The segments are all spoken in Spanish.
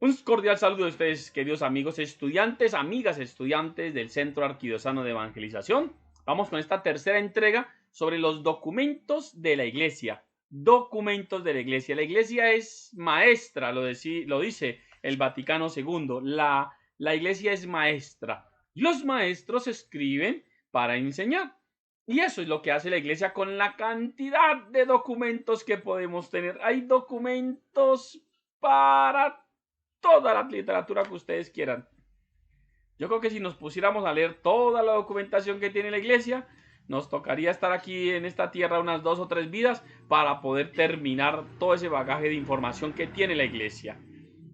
Un cordial saludo a ustedes, queridos amigos estudiantes, amigas estudiantes del Centro Arquidiocesano de Evangelización. Vamos con esta tercera entrega sobre los documentos de la Iglesia. Documentos de la Iglesia. La Iglesia es maestra, lo dice el Vaticano II. La Iglesia es maestra. Los maestros escriben para enseñar. Y eso es lo que hace la Iglesia con la cantidad de documentos que podemos tener. Hay documentos para toda la literatura que ustedes quieran. Yo creo que si nos pusiéramos a leer toda la documentación que tiene la Iglesia, nos tocaría estar aquí en esta tierra unas 2 o 3 vidas para poder terminar todo ese bagaje de información que tiene la Iglesia.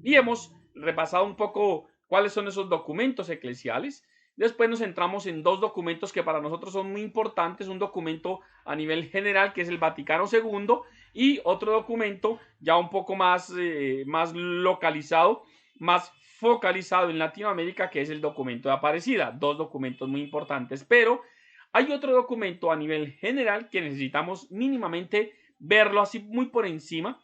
Y hemos repasado un poco cuáles son esos documentos eclesiales. Después nos centramos en 2 documentos que para nosotros son muy importantes. Un documento a nivel general, que es el Vaticano II, y otro documento ya un poco más localizado, más focalizado en Latinoamérica, que es el documento de Aparecida. 2 documentos muy importantes, pero hay otro documento a nivel general que necesitamos mínimamente verlo así muy por encima.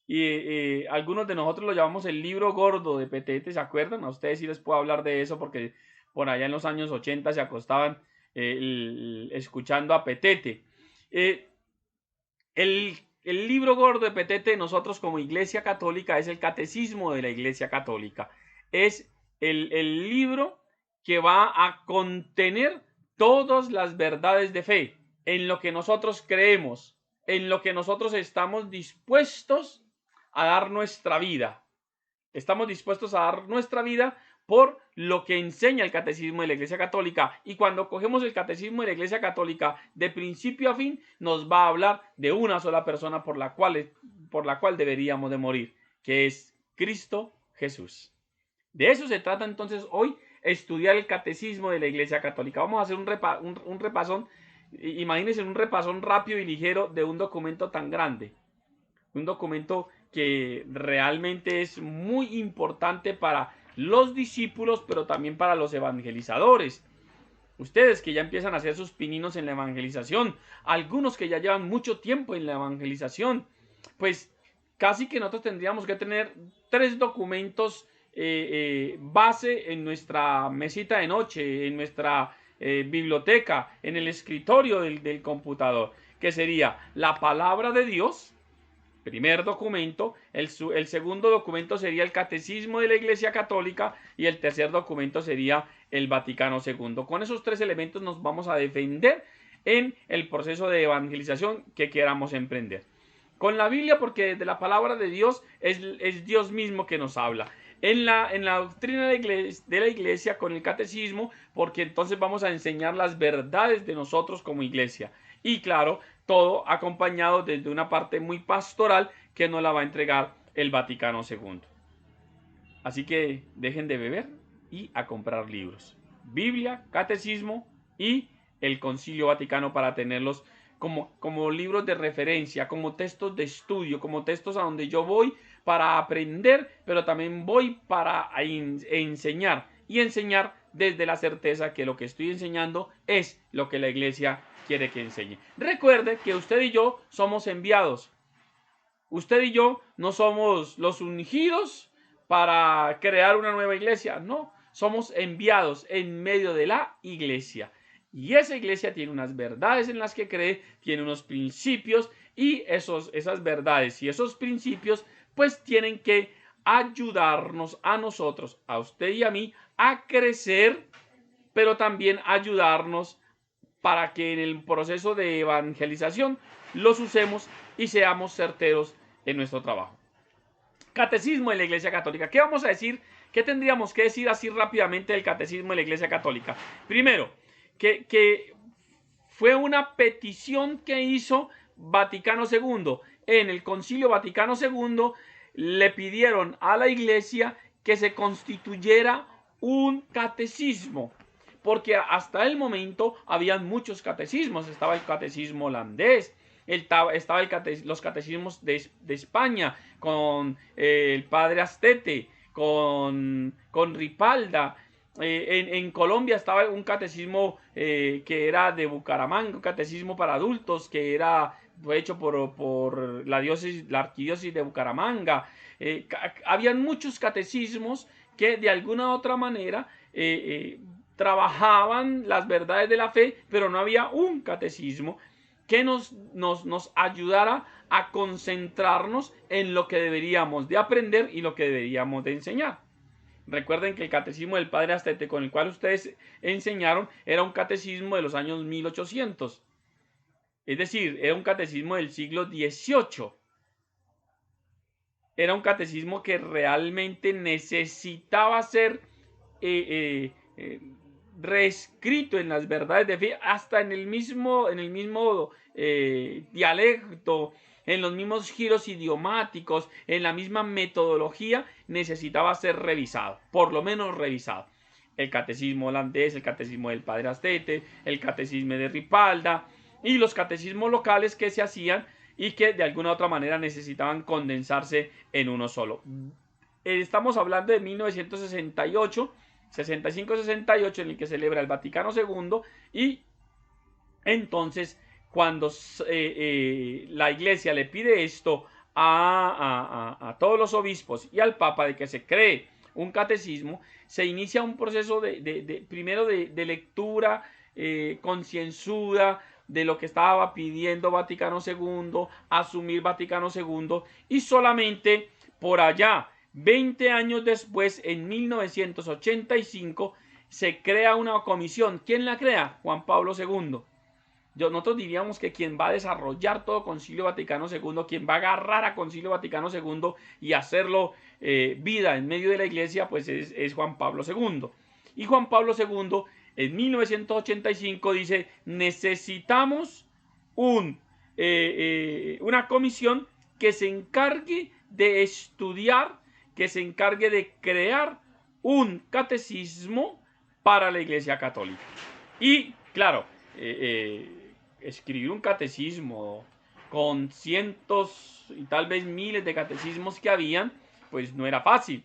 Y algunos de nosotros lo llamamos el libro gordo de Petete, ¿se acuerdan? A ustedes sí les puedo hablar de eso porque por allá en los años 80 se acostaban escuchando a Petete. El libro gordo de Petete, nosotros como Iglesia Católica, es el Catecismo de la Iglesia Católica. Es el libro que va a contener todas las verdades de fe, en lo que nosotros creemos, en lo que nosotros estamos dispuestos a dar nuestra vida. Estamos dispuestos a dar nuestra vida por lo que enseña el Catecismo de la Iglesia Católica. Y cuando cogemos el Catecismo de la Iglesia Católica de principio a fin, nos va a hablar de una sola persona por la cual deberíamos de morir, que es Cristo Jesús. De eso se trata entonces hoy, estudiar el Catecismo de la Iglesia Católica. Vamos a hacer un repasón. Imagínense un repasón rápido y ligero de un documento tan grande. Un documento que realmente es muy importante para los discípulos, pero también para los evangelizadores. Ustedes que ya empiezan a hacer sus pininos en la evangelización, algunos que ya llevan mucho tiempo en la evangelización, pues casi que nosotros tendríamos que tener 3 documentos base en nuestra mesita de noche, en nuestra biblioteca, en el escritorio del computador, que sería la palabra de Dios. Primer documento, el segundo documento sería el Catecismo de la Iglesia Católica y el tercer documento sería el Vaticano II. Con esos 3 elementos nos vamos a defender en el proceso de evangelización que queramos emprender. Con la Biblia, porque desde la palabra de Dios es Dios mismo que nos habla. En la doctrina de la iglesia, con el catecismo, porque entonces vamos a enseñar las verdades de nosotros como iglesia. Y claro, todo acompañado desde una parte muy pastoral que nos la va a entregar el Vaticano II. Así que dejen de beber y a comprar libros. Biblia, catecismo y el Concilio Vaticano para tenerlos como libros de referencia, como textos de estudio, como textos a donde yo voy para aprender, pero también voy para enseñar y enseñar desde la certeza que lo que estoy enseñando es lo que la iglesia quiere que enseñe. Recuerde que usted y yo somos enviados. Usted y yo no somos los ungidos para crear una nueva iglesia, no, somos enviados en medio de la iglesia. Y esa iglesia tiene unas verdades en las que cree, tiene unos principios y esas verdades y esos principios pues tienen que ayudarnos a nosotros, a usted y a mí, a crecer, pero también ayudarnos para que en el proceso de evangelización los usemos y seamos certeros en nuestro trabajo. Catecismo de la Iglesia Católica. ¿Qué vamos a decir? ¿Qué tendríamos que decir así rápidamente del Catecismo de la Iglesia Católica? Primero, que fue una petición que hizo Vaticano II. En el Concilio Vaticano II le pidieron a la Iglesia que se constituyera un catecismo, porque hasta el momento habían muchos catecismos. Estaba el catecismo holandés, estaba los catecismos de España con el padre Astete, con Ripalda. En Colombia estaba un catecismo que era de Bucaramanga, un catecismo para adultos que fue hecho por la arquidiócesis de Bucaramanga. habían muchos catecismos que de alguna u otra manera trabajaban las verdades de la fe, pero no había un catecismo que nos ayudara a concentrarnos en lo que deberíamos de aprender y lo que deberíamos de enseñar. Recuerden que el catecismo del Padre Astete, con el cual ustedes enseñaron, era un catecismo de los años 1800. Es decir, era un catecismo del siglo XVIII. Era un catecismo que realmente necesitaba ser reescrito en las verdades de fe, hasta en el mismo dialecto, en los mismos giros idiomáticos, en la misma metodología, necesitaba ser revisado, por lo menos revisado. El catecismo holandés, el catecismo del Padre Astete, el catecismo de Ripalda y los catecismos locales que se hacían y que de alguna u otra manera necesitaban condensarse en uno solo. Estamos hablando de 1968, 65-68, en el que celebra el Vaticano II, y entonces cuando la Iglesia le pide esto a todos los obispos y al Papa de que se cree un catecismo, se inicia un proceso primero de lectura concienzuda de lo que estaba pidiendo Vaticano II, asumir Vaticano II, y solamente por allá, 20 años después, en 1985, se crea una comisión. ¿Quién la crea? Juan Pablo II. Nosotros diríamos que quien va a desarrollar todo Concilio Vaticano II, quien va a agarrar a Concilio Vaticano II y hacerlo vida en medio de la Iglesia, pues es Juan Pablo II. Y Juan Pablo II en 1985 dice: necesitamos una comisión que se encargue de estudiar, que se encargue de crear un catecismo para la Iglesia Católica. Y claro, escribir un catecismo con cientos y tal vez miles de catecismos que habían, pues no era fácil.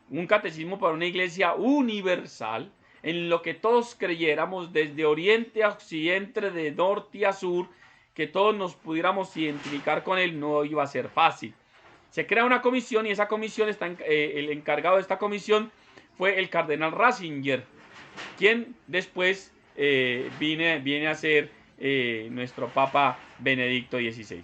Un catecismo para una iglesia universal, en lo que todos creyéramos, desde oriente a occidente, de norte a sur, que todos nos pudiéramos identificar con él, no iba a ser fácil. Se crea una comisión y esa comisión el encargado de esta comisión fue el cardenal Ratzinger, quien después viene a ser nuestro Papa Benedicto XVI.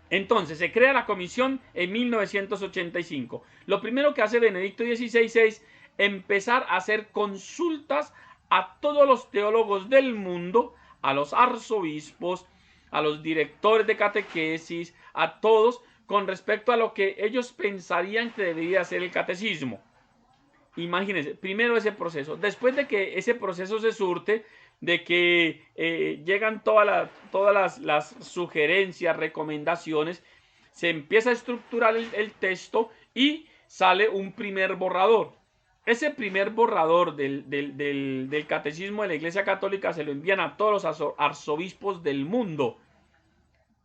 Entonces se crea la comisión en 1985. Lo primero que hace Benedicto XVI es empezar a hacer consultas a todos los teólogos del mundo, a los arzobispos, a los directores de catequesis, a todos, con respecto a lo que ellos pensarían que debería ser el catecismo. Imagínense, primero ese proceso. Después de que ese proceso se surte, de que llegan todas las sugerencias, recomendaciones, se empieza a estructurar el texto y sale un primer borrador. Ese primer borrador del catecismo de la Iglesia Católica se lo envían a todos los arzobispos del mundo.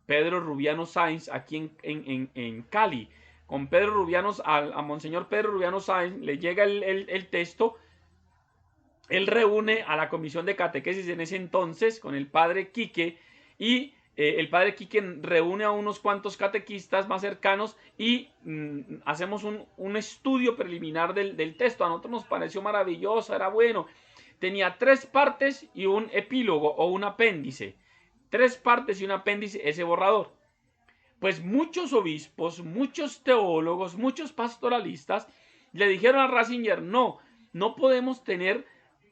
Pedro Rubiano Sáenz, aquí en Cali, con Pedro Rubiano, a Monseñor Pedro Rubiano Sáenz le llega el texto. Él reúne a la comisión de catequesis en ese entonces con el padre Quique, y el padre Quique reúne a unos cuantos catequistas más cercanos y hacemos un estudio preliminar del texto. A nosotros nos pareció maravilloso, era bueno. Tenía 3 partes y un epílogo o un apéndice. 3 partes y un apéndice ese borrador. Pues muchos obispos, muchos teólogos, muchos pastoralistas le dijeron a Ratzinger: no podemos tener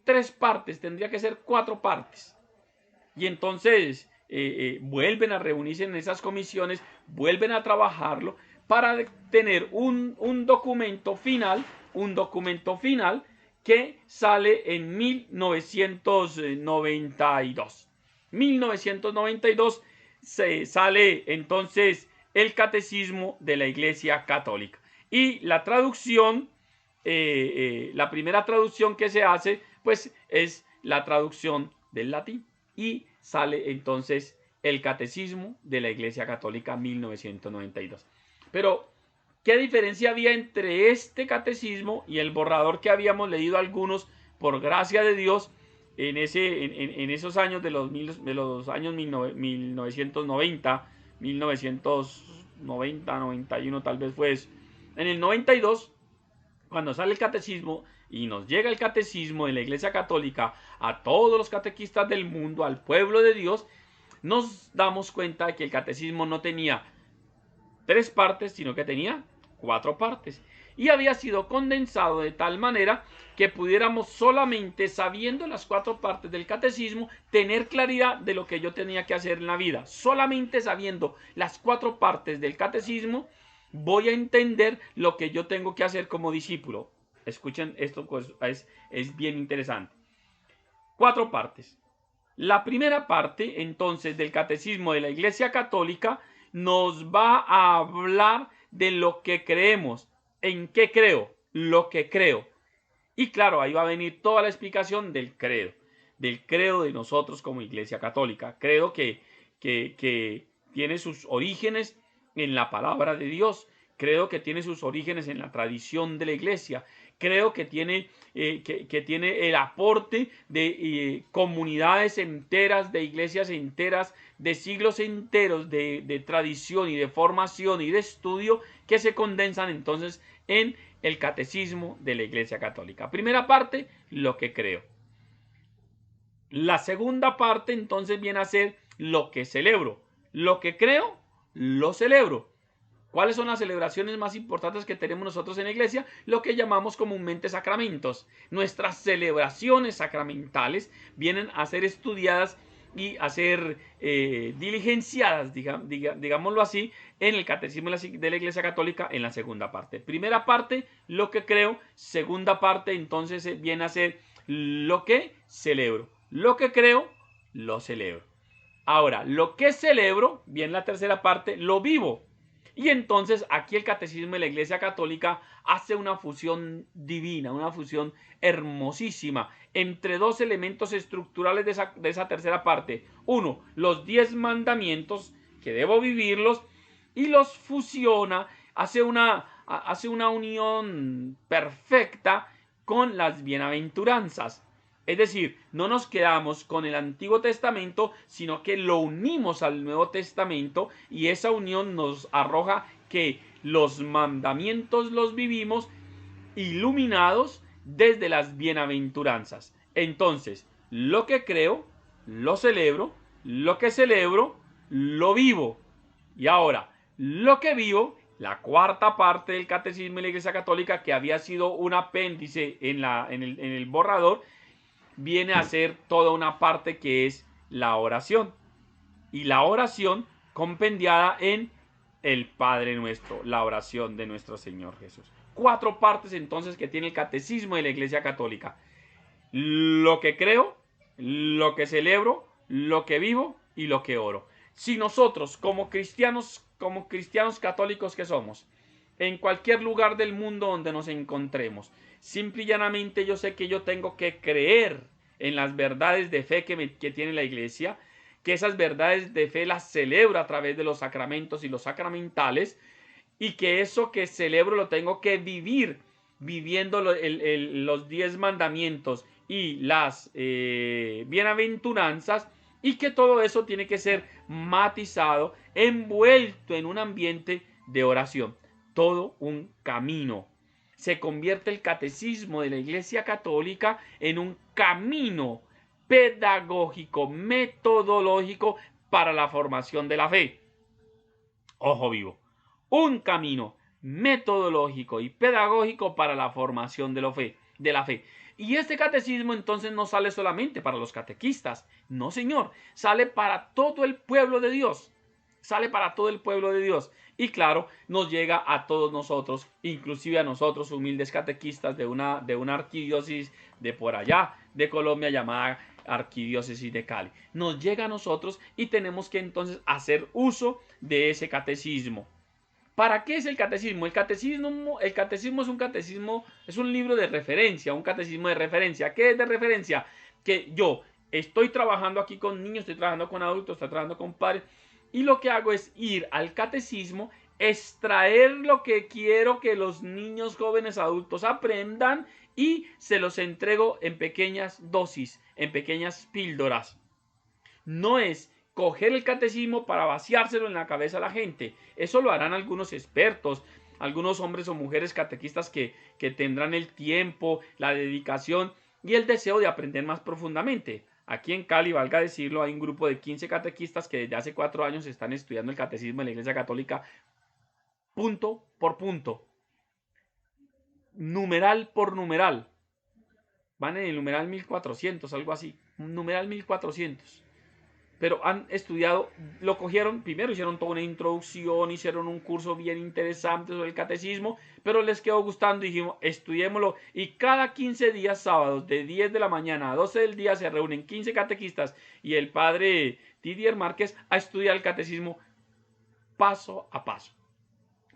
3 partes, tendría que ser 4 partes. Y entonces vuelven a reunirse en esas comisiones, vuelven a trabajarlo para tener un documento final, que sale en 1992. 1992 se sale entonces el Catecismo de la Iglesia Católica. Y la traducción, la primera traducción que se hace, pues es la traducción del latín, y sale entonces el Catecismo de la Iglesia Católica 1992. Pero ¿qué diferencia había entre este catecismo y el borrador que habíamos leído algunos, por gracia de Dios, en esos años de los años 1990, 1900, 90, 91 tal vez fue eso. En el 92, cuando sale el catecismo y nos llega el catecismo de la Iglesia Católica a todos los catequistas del mundo, al pueblo de Dios, nos damos cuenta de que el catecismo no tenía 3 partes, sino que tenía 4 partes. Y había sido condensado de tal manera que pudiéramos solamente, sabiendo las 4 partes del catecismo, tener claridad de lo que yo tenía que hacer en la vida. Solamente sabiendo las 4 partes del catecismo, voy a entender lo que yo tengo que hacer como discípulo. Escuchen, esto pues es bien interesante. 4 partes. La primera parte, entonces, del catecismo de la Iglesia Católica nos va a hablar de lo que creemos. ¿En qué creo? Lo que creo. Y claro, ahí va a venir toda la explicación del credo de nosotros como Iglesia Católica. Credo que tiene sus orígenes en la palabra de Dios. Creo que tiene sus orígenes en la tradición de la Iglesia. Creo que tiene el aporte de comunidades enteras, de iglesias enteras, de siglos enteros de tradición y de formación y de estudio que se condensan entonces en el catecismo de la Iglesia Católica. Primera parte, lo que creo. La segunda parte entonces viene a ser lo que celebro. Lo que creo, lo celebro. ¿Cuáles son las celebraciones más importantes que tenemos nosotros en la iglesia? Lo que llamamos comúnmente sacramentos. Nuestras celebraciones sacramentales vienen a ser estudiadas y a ser diligenciadas, digámoslo así, en el catecismo de la Iglesia Católica en la segunda parte. Primera parte, lo que creo. Segunda parte, entonces viene a ser lo que celebro. Lo que creo, lo celebro. Ahora, lo que celebro, bien la tercera parte, lo vivo. Y entonces aquí el catecismo de la Iglesia Católica hace una fusión divina, una fusión hermosísima entre 2 elementos estructurales de esa tercera parte. Uno, los 10 mandamientos, que debo vivirlos, y los fusiona, hace una unión perfecta con las bienaventuranzas. Es decir, no nos quedamos con el Antiguo Testamento, sino que lo unimos al Nuevo Testamento y esa unión nos arroja que los mandamientos los vivimos iluminados desde las bienaventuranzas. Entonces, lo que creo, lo celebro, lo que celebro, lo vivo. Y ahora, lo que vivo, la cuarta parte del catecismo de la Iglesia Católica, que había sido un apéndice en el borrador, viene a ser toda una parte que es la oración. Y la oración compendiada en el Padre Nuestro, la oración de nuestro Señor Jesús. 4 partes entonces que tiene el catecismo de la Iglesia Católica. Lo que creo, lo que celebro, lo que vivo y lo que oro. Si nosotros como cristianos católicos que somos, en cualquier lugar del mundo donde nos encontremos, simple y llanamente yo sé que yo tengo que creer en las verdades de fe que tiene la iglesia, que esas verdades de fe las celebro a través de los sacramentos y los sacramentales, y que eso que celebro lo tengo que vivir viviendo los 10 mandamientos y las bienaventuranzas, y que todo eso tiene que ser matizado, envuelto en un ambiente de oración. Todo un camino. Se convierte el catecismo de la Iglesia Católica en un camino pedagógico, metodológico para la formación de la fe. Ojo vivo. Un camino metodológico y pedagógico para la formación de la fe. Y este catecismo entonces no sale solamente para los catequistas. No, señor. Sale para todo el pueblo de Dios. Sale para todo el pueblo de Dios. Y claro, nos llega a todos nosotros, inclusive a nosotros, humildes catequistas de una arquidiócesis de por allá, de Colombia, llamada Arquidiócesis de Cali. Nos llega a nosotros y tenemos que entonces hacer uso de ese catecismo. ¿Para qué es el catecismo? El catecismo es un libro de referencia, un catecismo de referencia. ¿Qué es de referencia? Que yo estoy trabajando aquí con niños, estoy trabajando con adultos, estoy trabajando con padres, y lo que hago es ir al catecismo, extraer lo que quiero que los niños, jóvenes, adultos aprendan y se los entrego en pequeñas dosis, en pequeñas píldoras. No es coger el catecismo para vaciárselo en la cabeza a la gente. Eso lo harán algunos expertos, algunos hombres o mujeres catequistas que tendrán el tiempo, la dedicación y el deseo de aprender más profundamente. Aquí en Cali, valga decirlo, hay un grupo de 15 catequistas que desde hace 4 años están estudiando el catecismo de la Iglesia Católica punto por punto, numeral por numeral. Van en el numeral 1400, algo así, numeral 1400. Pero han estudiado, lo cogieron, primero hicieron toda una introducción, hicieron un curso bien interesante sobre el catecismo, pero les quedó gustando y dijimos, estudiémoslo. Y cada 15 días sábados, de 10 de la mañana a 12 del día, se reúnen 15 catequistas y el padre Didier Márquez a estudiar el catecismo paso a paso.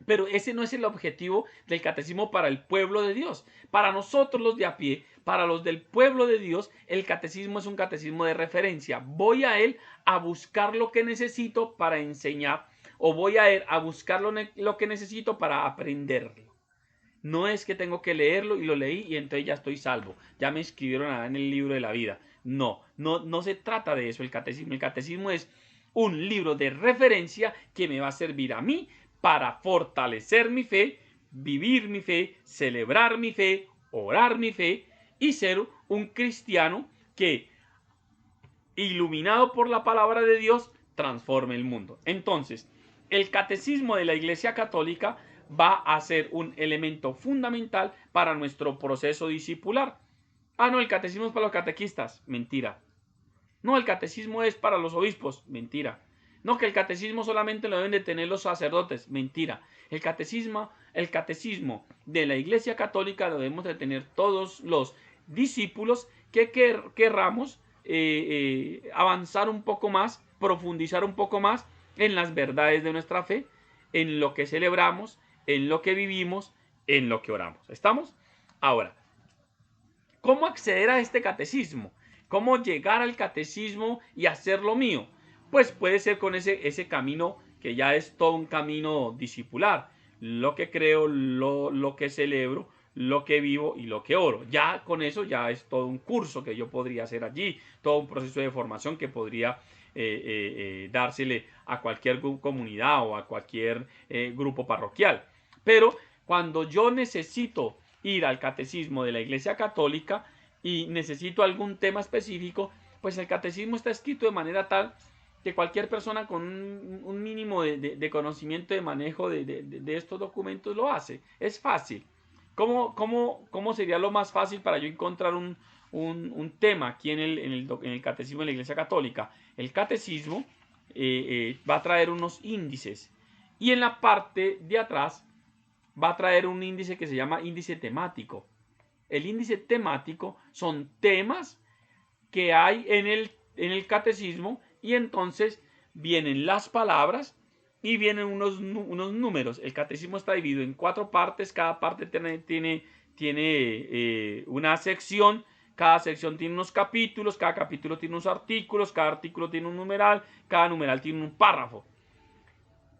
Pero ese no es el objetivo del catecismo para el pueblo de Dios. Para nosotros los de a pie, para los del pueblo de Dios, el catecismo es un catecismo de referencia. Voy a él a buscar lo que necesito para enseñar, o voy a él a buscar lo que necesito para aprenderlo. No es que tengo que leerlo y lo leí y entonces ya estoy salvo. Ya me inscribieron en el libro de la vida. No se trata de eso el catecismo. El catecismo es un libro de referencia que me va a servir a mí para fortalecer mi fe, vivir mi fe, celebrar mi fe, orar mi fe y ser un cristiano que, iluminado por la palabra de Dios, transforme el mundo. Entonces, el catecismo de la Iglesia Católica va a ser un elemento fundamental para nuestro proceso discipular. Ah, no, el catecismo es para los catequistas. Mentira. No, el catecismo es para los obispos. Mentira. No, que el catecismo solamente lo deben de tener los sacerdotes. Mentira. El catecismo de la Iglesia Católica lo debemos de tener todos los discípulos que querramos avanzar un poco más, profundizar un poco más en las verdades de nuestra fe, en lo que celebramos, en lo que vivimos, en lo que oramos. ¿Estamos? Ahora, ¿cómo acceder a este catecismo? ¿Cómo llegar al catecismo y hacerlo mío? Pues puede ser con ese camino que ya es todo un camino discipular. Lo que creo, lo que celebro, lo que vivo y lo que oro. Ya con eso ya es todo un curso que yo podría hacer allí, todo un proceso de formación que podría dársele a cualquier comunidad o a cualquier grupo parroquial. Pero cuando yo necesito ir al catecismo de la Iglesia Católica y necesito algún tema específico, pues el catecismo está escrito de manera tal que cualquier persona con un mínimo de conocimiento de manejo de estos documentos lo hace. Es fácil. ¿Cómo sería lo más fácil para yo encontrar un tema aquí en el catecismo de la Iglesia Católica? El catecismo va a traer unos índices y en la parte de atrás va a traer un índice que se llama índice temático. El índice temático son temas que hay en el catecismo y entonces vienen las palabras y vienen unos números. El catecismo está dividido en 4 partes, cada parte tiene una sección, cada sección tiene unos capítulos, cada capítulo tiene unos artículos, cada artículo tiene un numeral, cada numeral tiene un párrafo.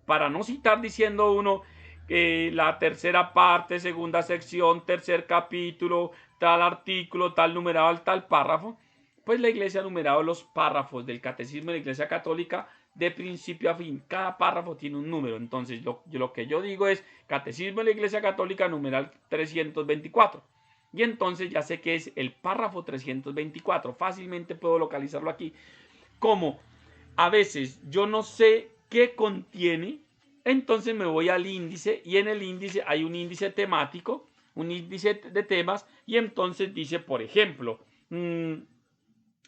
Para no citar diciendo uno la tercera parte, segunda sección, tercer capítulo, tal artículo, tal numeral, tal párrafo, pues la Iglesia ha numerado los párrafos del catecismo de la Iglesia Católica de principio a fin. Cada párrafo tiene un número. Entonces lo que yo digo es catecismo de la Iglesia Católica numeral 324. Y entonces ya sé que es el párrafo 324. Fácilmente puedo localizarlo aquí. Como a veces yo no sé qué contiene, entonces me voy al índice y en el índice hay un índice temático, un índice de temas y entonces dice, por ejemplo,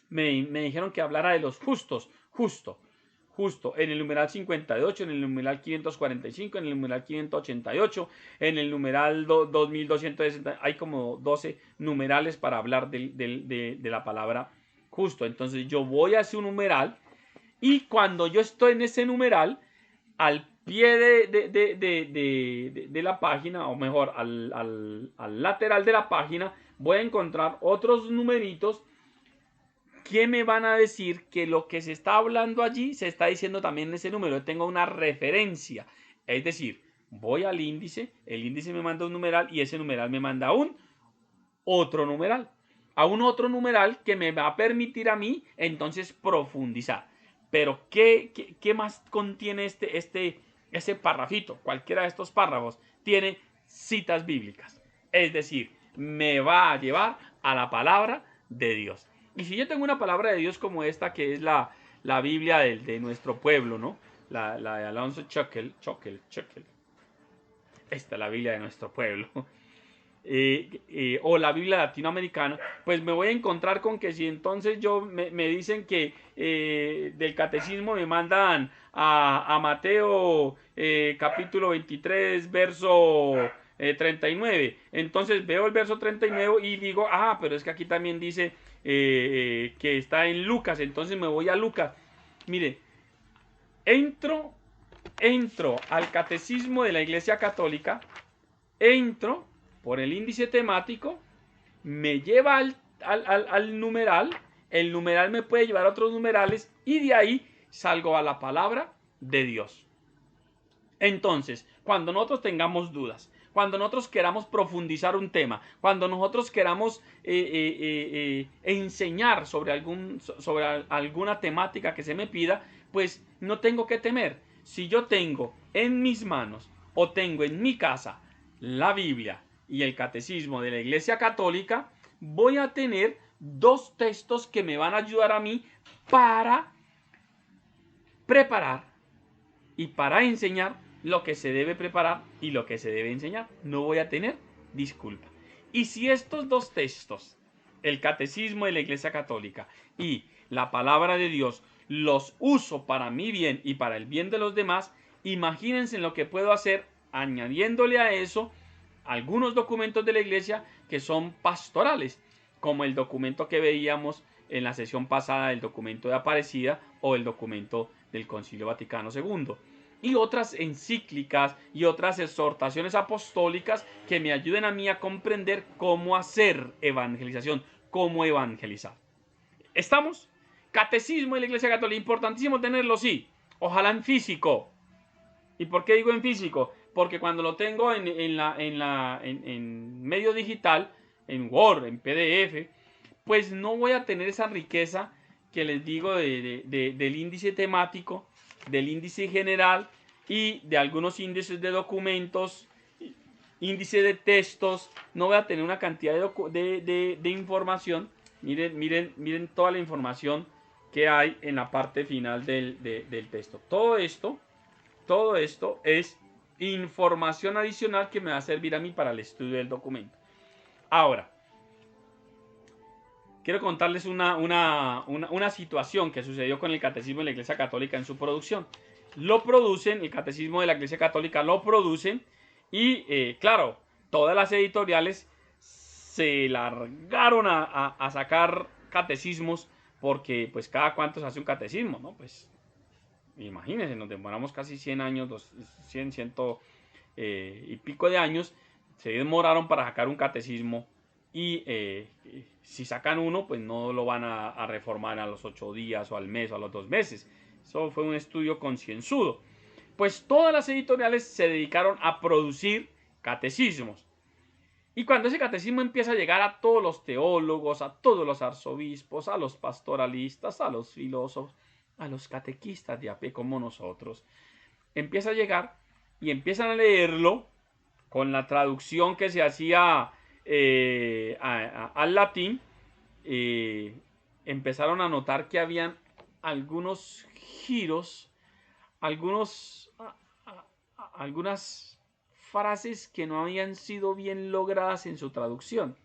me dijeron que hablara de los justos, justo, en el numeral 58, en el numeral 545, en el numeral 588, en el numeral 2260, hay como 12 numerales para hablar de la palabra justo. Entonces yo voy a ese numeral y cuando yo estoy en ese numeral, al pie de la página, o mejor, al lateral de la página, voy a encontrar otros numeritos que me van a decir que lo que se está hablando allí se está diciendo también en ese número. Yo tengo una referencia. Es decir, voy al índice, el índice me manda un numeral y ese numeral me manda otro numeral. A un otro numeral que me va a permitir a mí entonces profundizar. Pero ¿qué más contiene ese parrafito? Cualquiera de estos párrafos tiene citas bíblicas. Es decir, me va a llevar a la palabra de Dios. Y si yo tengo una palabra de Dios como esta, que es la Biblia de nuestro pueblo, ¿no? La de Alonso Choquel. Esta es la Biblia de nuestro pueblo. O la Biblia latinoamericana, pues me voy a encontrar con que si entonces me dicen que del catecismo me mandan a Mateo capítulo 23, verso 39. Entonces veo el verso 39 y digo, pero es que aquí también dice que está en Lucas, entonces me voy a Lucas. Mire, entro, entro al catecismo de la Iglesia Católica, entro por el índice temático, me lleva al numeral, el numeral me puede llevar a otros numerales y de ahí salgo a la palabra de Dios. Entonces, cuando nosotros tengamos dudas, cuando nosotros queramos profundizar un tema, cuando nosotros queramos enseñar sobre alguna temática que se me pida, pues no tengo que temer. Si yo tengo en mis manos o tengo en mi casa la Biblia y el catecismo de la Iglesia Católica, voy a tener dos textos que me van a ayudar a mí para preparar y para enseñar lo que se debe preparar y lo que se debe enseñar. No voy a tener disculpa. Y si estos dos textos, el catecismo de la Iglesia Católica y la palabra de Dios, los uso para mi bien y para el bien de los demás, imagínense lo que puedo hacer añadiéndole a eso algunos documentos de la Iglesia que son pastorales, como el documento que veíamos en la sesión pasada, el documento de Aparecida o el documento del Concilio Vaticano II, y otras encíclicas y otras exhortaciones apostólicas que me ayuden a mí a comprender cómo hacer evangelización, cómo evangelizar. ¿Estamos? Catecismo de la Iglesia Católica, importantísimo tenerlo, sí, ojalá en físico. ¿Y por qué digo en físico? Porque cuando lo tengo en medio digital, en Word, en PDF, pues no voy a tener esa riqueza que les digo del índice temático, del índice general y de algunos índices de documentos, índice de textos. No voy a tener una cantidad de información. Miren toda la información que hay en la parte final del texto. Todo esto es información adicional que me va a servir a mí para el estudio del documento. Ahora, quiero contarles una situación que sucedió con el Catecismo de la Iglesia Católica en su producción. Lo producen, el Catecismo de la Iglesia Católica lo producen y, claro, todas las editoriales se largaron a sacar catecismos porque, pues, cada cuánto se hace un catecismo, ¿no? Pues, imagínense, nos demoramos casi 100 años, 100 y pico de años, se demoraron para sacar un catecismo y si sacan uno, pues no lo van a reformar a los 8 días o al mes o a los 2 meses. Eso fue un estudio concienzudo. Pues todas las editoriales se dedicaron a producir catecismos. Y cuando ese catecismo empieza a llegar a todos los teólogos, a todos los arzobispos, a los pastoralistas, a los filósofos, a los catequistas de a pie como nosotros, empieza a llegar y empiezan a leerlo con la traducción que se hacía al latín. Empezaron a notar que habían algunos giros, algunas frases que no habían sido bien logradas en su traducción.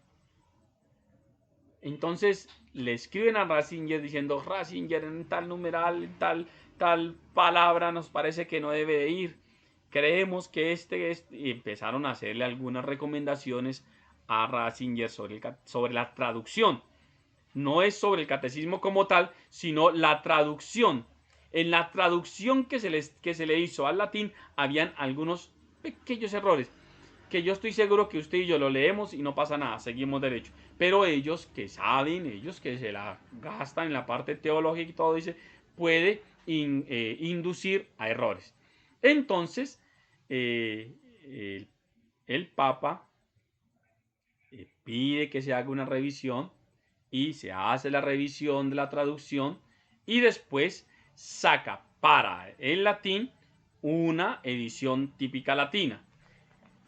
Entonces le escriben a Ratzinger diciendo: Ratzinger, en tal numeral, en tal palabra nos parece que no debe de ir. Creemos que y empezaron a hacerle algunas recomendaciones a Ratzinger sobre la traducción. No es sobre el catecismo como tal, sino la traducción. En la traducción que se le hizo al latín habían algunos pequeños errores que yo estoy seguro que usted y yo lo leemos y no pasa nada, seguimos derecho. Pero ellos que saben, ellos que se la gastan en la parte teológica y todo, dice, puede inducir a errores. Entonces, el Papa pide que se haga una revisión y se hace la revisión de la traducción y después saca para el latín una edición típica latina.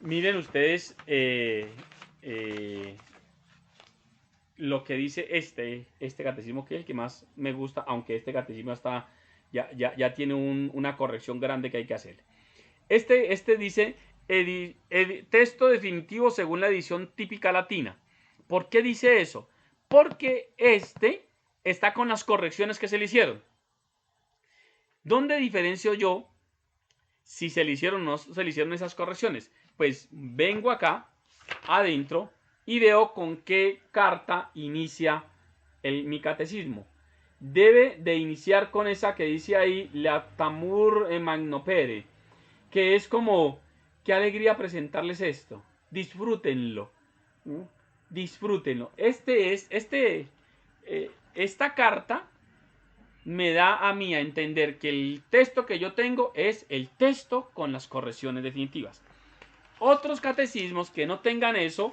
Miren ustedes lo que dice este catecismo, que es el que más me gusta, aunque este catecismo está, ya tiene una corrección grande que hay que hacer. Este dice texto definitivo según la edición típica latina. ¿Por qué dice eso? Porque este está con las correcciones que se le hicieron. ¿Dónde diferencio yo si se le hicieron o no se le hicieron esas correcciones? Pues vengo acá adentro y veo con qué carta inicia mi catecismo. Debe de iniciar con esa que dice ahí, la Tamur Magnopere, que es como, qué alegría presentarles esto. Disfrútenlo. ¿No? Disfrútenlo. Esta carta me da a mí a entender que el texto que yo tengo es el texto con las correcciones definitivas. Otros catecismos que no tengan eso,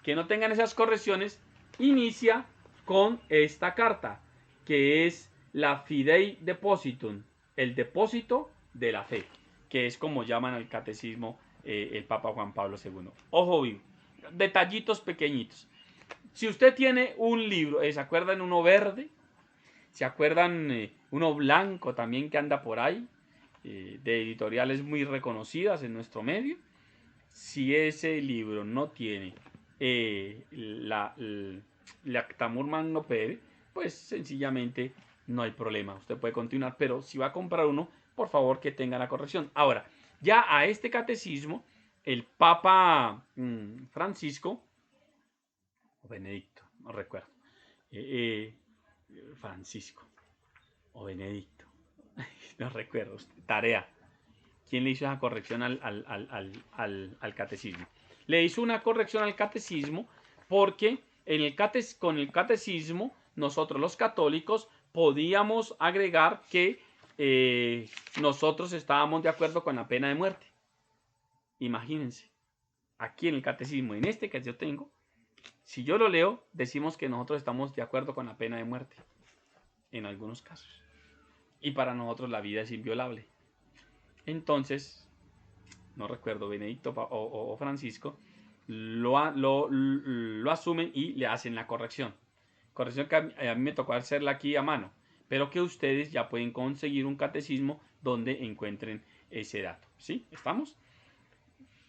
que no tengan esas correcciones, inicia con esta carta, que es la Fidei Depositum, el depósito de la fe, que es como llaman al catecismo el Papa Juan Pablo II. Ojo vivo, detallitos pequeñitos. Si usted tiene un libro, ¿se acuerdan uno verde? ¿Se acuerdan uno blanco también que anda por ahí? De editoriales muy reconocidas en nuestro medio. Si ese libro no tiene la Tamur Magnopere, pues sencillamente no hay problema. Usted puede continuar, pero si va a comprar uno, por favor que tenga la corrección. Ahora, ya a este catecismo, el Papa Francisco, o Benedicto, no recuerdo, Francisco o Benedicto, no recuerdo, tarea. ¿Quién le hizo esa corrección al catecismo? Le hizo una corrección al catecismo porque con el catecismo nosotros los católicos podíamos agregar que nosotros estábamos de acuerdo con la pena de muerte. Imagínense, aquí en el catecismo, en este que yo tengo, si yo lo leo, decimos que nosotros estamos de acuerdo con la pena de muerte, en algunos casos. Y para nosotros la vida es inviolable. Entonces, no recuerdo, Benedicto o Francisco, lo asumen y le hacen la corrección. Corrección que a mí me tocó hacerla aquí a mano, pero que ustedes ya pueden conseguir un catecismo donde encuentren ese dato. ¿Sí? ¿Estamos?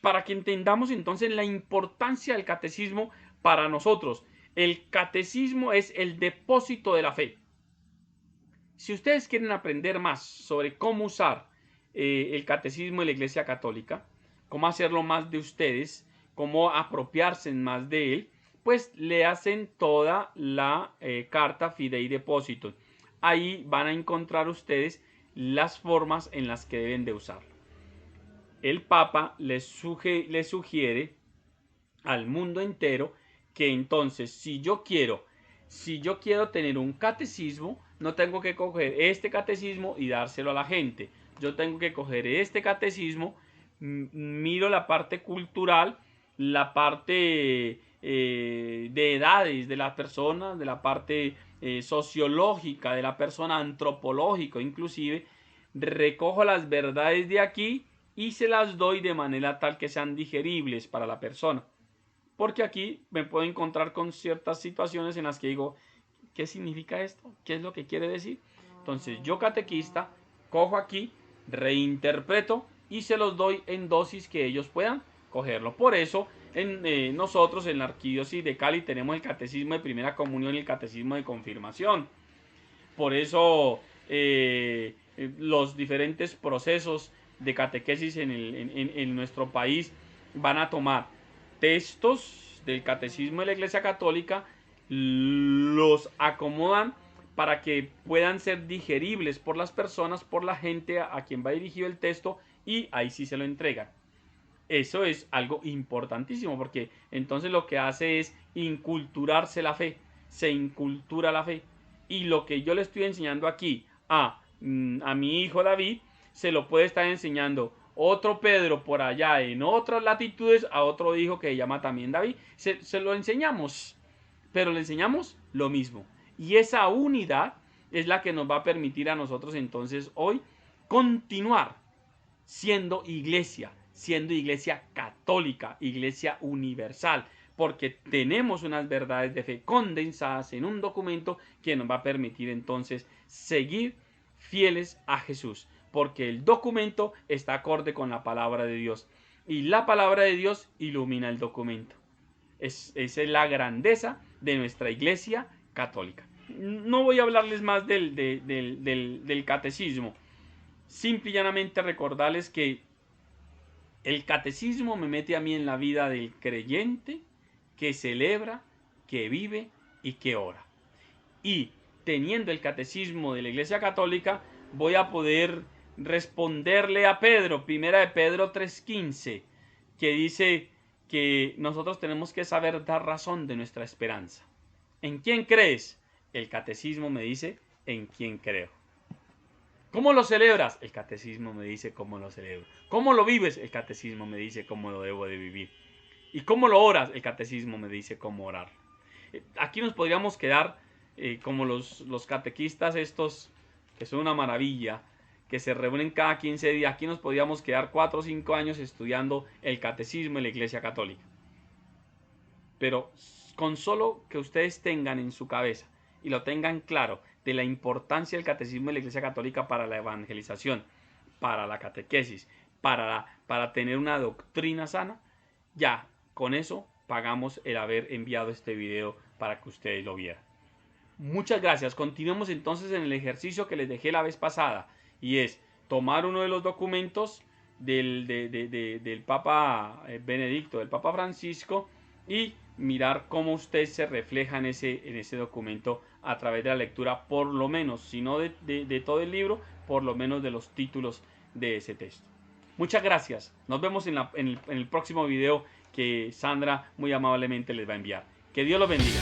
Para que entendamos entonces la importancia del catecismo para nosotros. El catecismo es el depósito de la fe. Si ustedes quieren aprender más sobre cómo usar el catecismo de la Iglesia Católica, cómo hacerlo más de ustedes, cómo apropiarse más de él, pues le hacen toda la carta Fidei Depositum. Ahí van a encontrar ustedes las formas en las que deben de usarlo. El Papa les sugiere al mundo entero que entonces si yo quiero tener un catecismo, no tengo que coger este catecismo y dárselo a la gente. Yo tengo que coger este catecismo, miro la parte cultural, la parte de edades de las personas, de la parte sociológica de la persona, antropológico inclusive, recojo las verdades de aquí y se las doy de manera tal que sean digeribles para la persona. Porque aquí me puedo encontrar con ciertas situaciones en las que digo, ¿qué significa esto? ¿Qué es lo que quiere decir? Entonces yo catequista cojo aquí, reinterpreto y se los doy en dosis que ellos puedan cogerlo. Por eso nosotros en la Arquidiócesis de Cali tenemos el Catecismo de Primera Comunión y el Catecismo de Confirmación. Por eso los diferentes procesos de catequesis en nuestro país van a tomar textos del catecismo de la Iglesia Católica, los acomodan para que puedan ser digeribles por las personas, por la gente a quien va dirigido el texto, y ahí sí se lo entregan. Eso es algo importantísimo porque entonces lo que hace es inculturarse la fe, se incultura la fe. Y lo que yo le estoy enseñando aquí a mi hijo David, se lo puede estar enseñando otro Pedro por allá en otras latitudes a otro hijo que se llama también David. Se lo enseñamos, pero le enseñamos lo mismo. Y esa unidad es la que nos va a permitir a nosotros entonces hoy continuar siendo iglesia católica, iglesia universal, porque tenemos unas verdades de fe condensadas en un documento que nos va a permitir entonces seguir fieles a Jesús, porque el documento está acorde con la palabra de Dios y la palabra de Dios ilumina el documento. Esa es la grandeza de nuestra iglesia católica. No voy a hablarles más del catecismo, simple y llanamente recordarles que el catecismo me mete a mí en la vida del creyente que celebra, que vive y que ora. Y teniendo el catecismo de la Iglesia Católica, voy a poder responderle a Pedro, primera de Pedro 3:15, que dice que nosotros tenemos que saber dar razón de nuestra esperanza. ¿En quién crees? El catecismo me dice en quién creo. ¿Cómo lo celebras? El catecismo me dice cómo lo celebro. ¿Cómo lo vives? El catecismo me dice cómo lo debo de vivir. ¿Y cómo lo oras? El catecismo me dice cómo orar. Aquí nos podríamos quedar como los catequistas estos, que son una maravilla, que se reúnen cada 15 días. Aquí nos podríamos quedar 4 o 5 años estudiando el catecismo de la Iglesia Católica. Pero con solo que ustedes tengan en su cabeza y lo tengan claro de la importancia del catecismo de la Iglesia Católica para la evangelización, para la catequesis, para tener una doctrina sana, ya con eso pagamos el haber enviado este video para que ustedes lo vieran. Muchas gracias. Continuemos entonces en el ejercicio que les dejé la vez pasada, y es tomar uno de los documentos del Papa Benedicto, del Papa Francisco, y mirar cómo usted se refleja en ese documento a través de la lectura, por lo menos, si no de todo el libro, por lo menos de los títulos de ese texto. Muchas gracias. Nos vemos en el próximo video que Sandra muy amablemente les va a enviar. Que Dios los bendiga.